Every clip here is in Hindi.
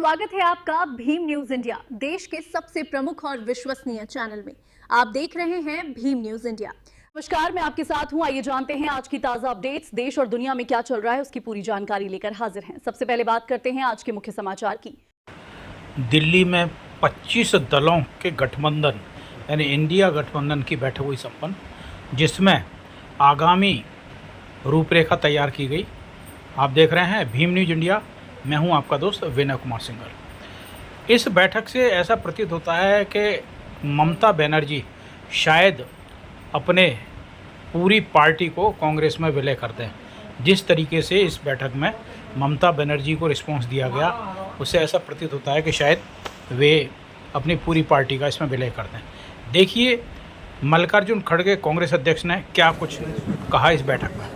स्वागत है आपका भीम न्यूज इंडिया, देश के सबसे प्रमुख और विश्वसनीय चैनल में। आप देख रहे हैं भीम न्यूज इंडिया। नमस्कार, मैं आपके साथ हूं। आइए जानते हैं आज की ताजा अपडेट्स। देश और दुनिया में क्या चल रहा है उसकी पूरी जानकारी लेकर हाजिर हैं। सबसे पहले बात करते हैं आज के मुख्य समाचार की। दिल्ली में 25 दलों के गठबंधन यानी इंडिया गठबंधन की बैठक हुई संपन्न, जिसमें आगामी रूपरेखा तैयार की गई। आप देख रहे हैं भीम न्यूज इंडिया, मैं हूं आपका दोस्त विनय कुमार सिंघल। इस बैठक से ऐसा प्रतीत होता है कि ममता बनर्जी शायद अपने पूरी पार्टी को कांग्रेस में विलय कर दें। जिस तरीके से इस बैठक में ममता बनर्जी को रिस्पांस दिया गया, उससे ऐसा प्रतीत होता है कि शायद वे अपनी पूरी पार्टी का इसमें विलय कर दें। देखिए मल्लिकार्जुन खड़गे कांग्रेस अध्यक्ष ने क्या कुछ कहा इस बैठक में।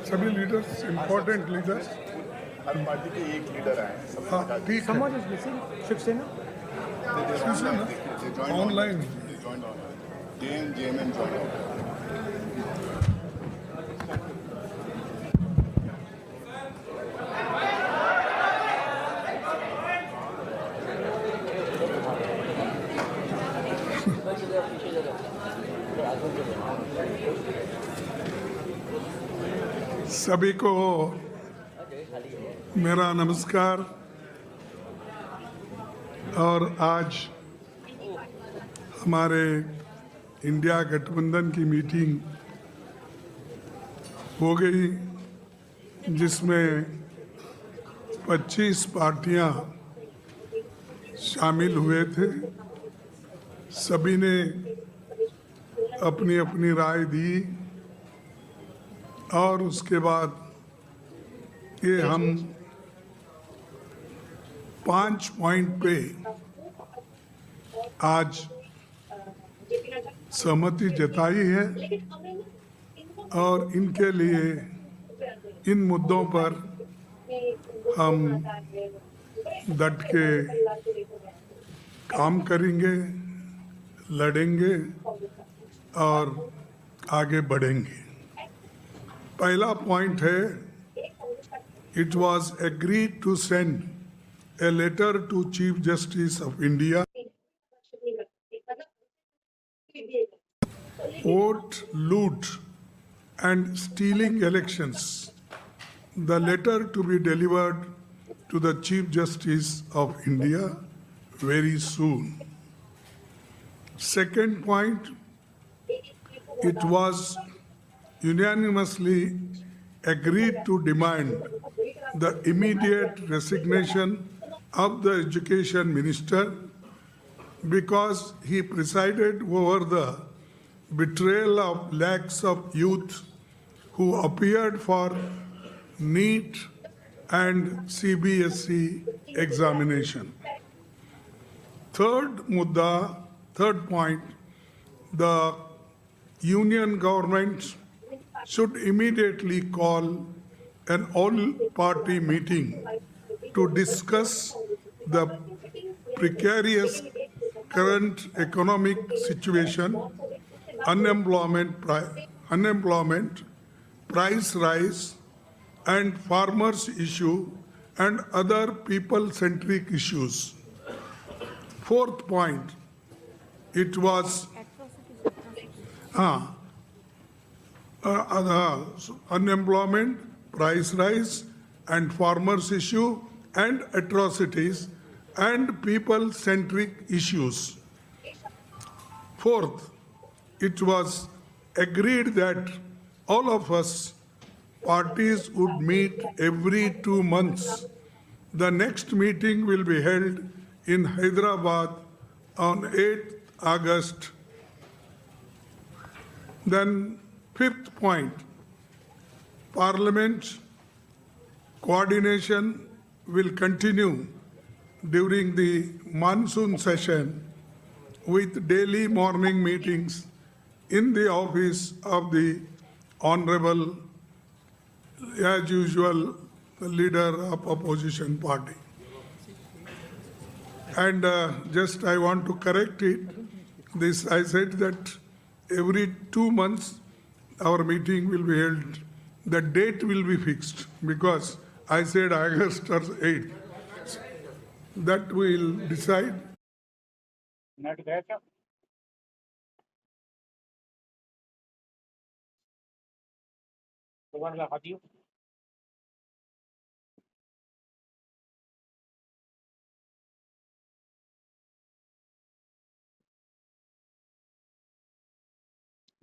सभी लीडर्स, इम्पोर्टेंट लीडर्स, हर पार्टी के एक लीडर आए। हाँ ठीक है। Shivsena online JMM join. सभी को मेरा नमस्कार। और आज हमारे इंडिया गठबंधन की मीटिंग हो गई, जिसमें 25 पार्टियां शामिल हुए थे। सभी ने अपनी अपनी राय दी और उसके बाद ये हम 5 पॉइंट पे आज सहमति जताई है और इनके लिए, इन मुद्दों पर हम डट के काम करेंगे, लड़ेंगे और आगे बढ़ेंगे। पहला पॉइंट है, it was agreed to send a letter to Chief Justice of India, vote loot and stealing elections. The letter to be delivered to the Chief Justice of India very soon. Second point, it was unanimously agreed to demand the immediate resignation of the Education Minister because he presided over the betrayal of lakhs of youth who appeared for NEET and CBSE examination. Third point, the union government should immediately call an all-party meeting to discuss the precarious current economic situation, unemployment, price rise, and farmers' issue and other people-centric issues. Fourth point, it was unemployment, price rise, and farmers' issue and atrocities and people-centric issues. Fourth, it was agreed that all of us parties would meet every 2 months. The next meeting will be held in Hyderabad on 8th August. Then fifth point, Parliament coordination will continue during the monsoon session with daily morning meetings in the office of the Honorable, as usual, leader of opposition party. And just I want to correct it. This I said that every 2 months our meeting will be held. The date will be fixed because I said August or 8th. That we will decide. Net गया क्या? दोबारा लगा दियो।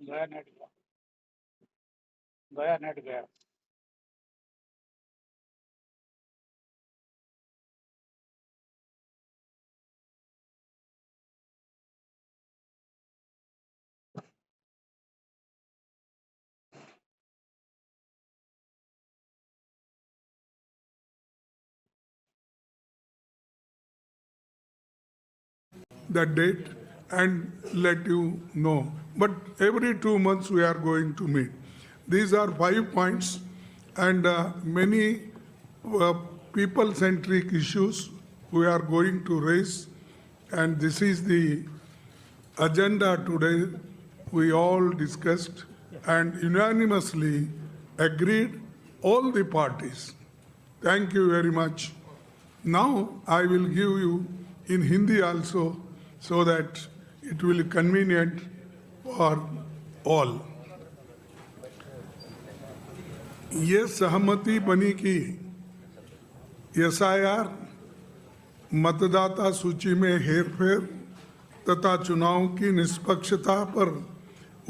गया नेट गया। गया नेट गया। That date and let you know. But every 2 months we are going to meet. These are 5 points and many people-centric issues we are going to raise, and this is the agenda today. We all discussed and unanimously agreed, all the parties. Thank you very much. Now I will give you in Hindi also, so that it will be convenient for all. ये सहमति बनी कि एसआईआर, मतदाता सूची में हेरफेर तथा चुनाव की निष्पक्षता पर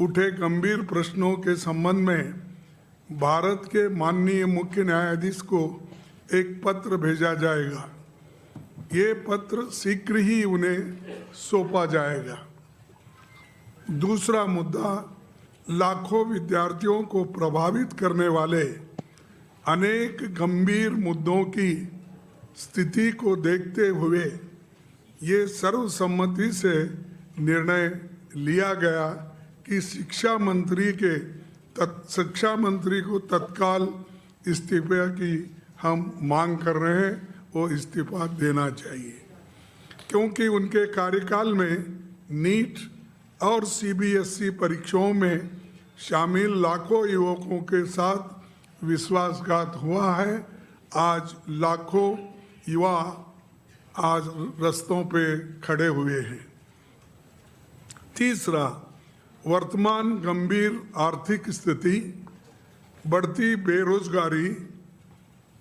उठे गंभीर प्रश्नों के संबंध में भारत के माननीय मुख्य न्यायाधीश को एक पत्र भेजा जाएगा। ये पत्र शीघ्र ही उन्हें सौंपा जाएगा। दूसरा मुद्दा, लाखों विद्यार्थियों को प्रभावित करने वाले अनेक गंभीर मुद्दों की स्थिति को देखते हुए ये सर्वसम्मति से निर्णय लिया गया कि शिक्षा मंत्री को तत्काल इस्तीफे की हम मांग कर रहे हैं, वो इस्तीफा देना चाहिए, क्योंकि उनके कार्यकाल में नीट और सीबीएसई परीक्षाओं में शामिल लाखों युवकों के साथ विश्वासघात हुआ है। आज लाखों युवा आज रास्तों पे खड़े हुए हैं। तीसरा, वर्तमान गंभीर आर्थिक स्थिति, बढ़ती बेरोजगारी,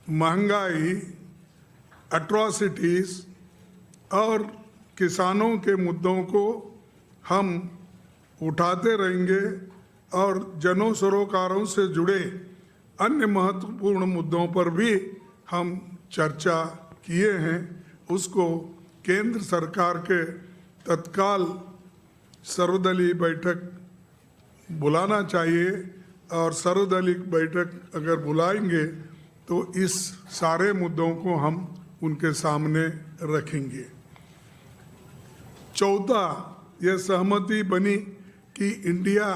महंगाई, एट्रॉसिटीज और किसानों के मुद्दों को हम उठाते रहेंगे और जन सरोकारों से जुड़े अन्य महत्वपूर्ण मुद्दों पर भी हम चर्चा किए हैं। उसको केंद्र सरकार के तत्काल सर्वदलीय बैठक बुलाना चाहिए और सर्वदलीय बैठक अगर बुलाएंगे तो इस सारे मुद्दों को हम उनके सामने रखेंगे। चौथा, यह सहमति बनी कि इंडिया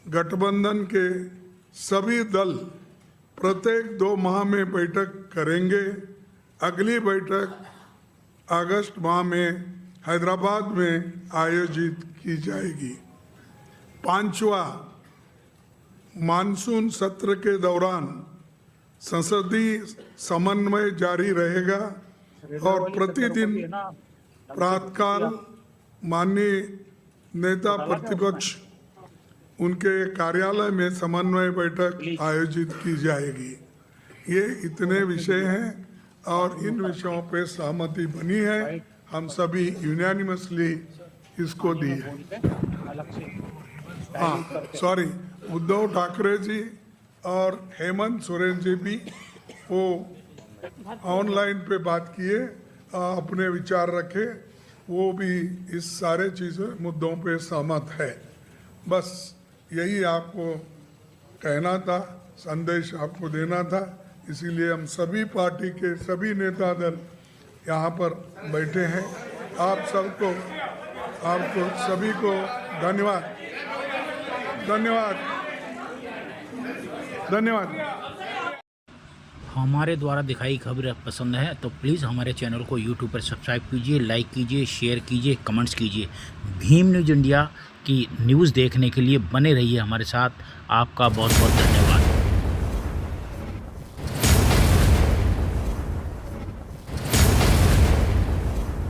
गठबंधन के सभी दल प्रत्येक 2 माह में बैठक करेंगे। अगली बैठक अगस्त माह में हैदराबाद में आयोजित की जाएगी। पांचवा, मानसून सत्र के दौरान संसदीय समन्वय जारी रहेगा और प्रतिदिन प्रातःकाल माननीय नेता प्रतिपक्ष उनके कार्यालय में समन्वय बैठक आयोजित की जाएगी। ये इतने विषय हैं और इन विषयों पे सहमति बनी है। हम सभी यूनानिमसली इसको दी है। सॉरी, उद्धव ठाकरे जी और हेमंत सोरेन जी भी वो ऑनलाइन पे बात किए, अपने विचार रखे, वो भी इस सारे चीज़ों मुद्दों पे सहमत है। बस यही आपको कहना था, संदेश आपको देना था, इसीलिए हम सभी पार्टी के सभी नेता दल यहाँ पर बैठे हैं। आपको सभी को धन्यवाद। हमारे द्वारा दिखाई खबर पसंद है तो प्लीज़ हमारे चैनल को यूट्यूब पर सब्सक्राइब कीजिए, लाइक कीजिए, शेयर कीजिए, कमेंट्स कीजिए। भीम न्यूज़ इंडिया की न्यूज़ देखने के लिए बने रहिए हमारे साथ। आपका बहुत बहुत धन्यवाद।